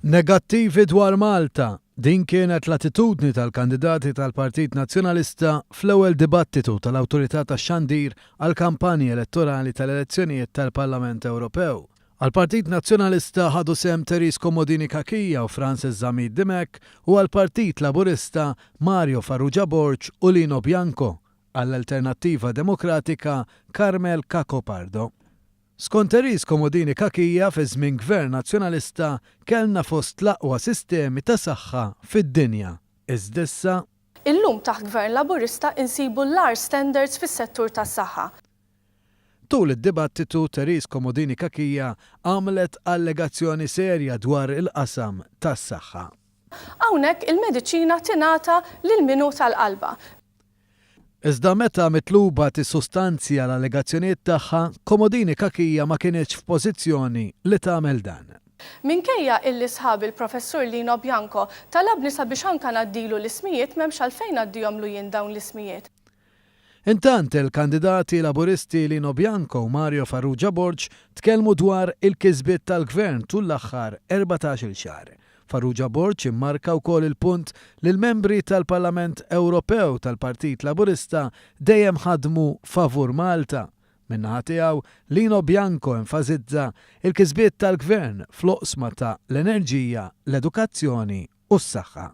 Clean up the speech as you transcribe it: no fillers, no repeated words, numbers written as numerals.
Negattivi dwar Malta. Din kienet l-attitudni tal-kandidati tal-Partit Nazzjonalista fl-ewwel dibattitu tal-Awtorità tax-Xandir għall-kampanji elettorali tal-elezzjonijiet tal-Parlament Ewropew. Għall-Partit Nazzjonalista ħadu sehem Therese Comodini Kakija u Frances Zamid Dimek u għall-Partit Laburista Mario Farrugia Borg u Lino Bianco, għall-Alternattiva Demokratika Carmel Caco Pardo. Skont Therese Comodini Kakija fi żmien Gvern Nazzjonalista kellna fost l-aqwa sistemi ta' saħħa fid-dinja. Iżdissa Illum taħt Gvern Laburista insibu l-agħar standards fis-settur tas-saħħa. Tul id-dibattitu Therese Comodini Kakija għamlet allegazzjoni serja dwar il-qasam tas-saħħa. Hawnhekk il-mediċina tingħata lil minu tal-qalba. Iżda meta mitluba tissustanzja l-allegazzjonijiet tagħha, Comodini Kakija ma kienx f'pożizzjoni li tagħmel dan. Minkejja illi sħab il-professur Lino Bianco talabni sabiex anke ngħaddilu l-ismijiet m'hemmx għalfejn ngħaddihom jien dawn l-ismijiet. Intant il-kandidati laburisti Lino Bianco u Mario Farrugia Borg tkellmu dwar il-kisbiet tal-gvern tul l-aħħar 14-il xahar. Farrugia Borg immarka wkoll il-punt li l-membri tal-Parlament Ewropew tal-Partit Laburista dejjem ħadmu favur Malta. Min-naħa tiegħu Lino Bianco enfasizza il-kisbiet tal-gvern fl-oqsma ta' l-enerġija, l-edukazzjoni u s-saħħa.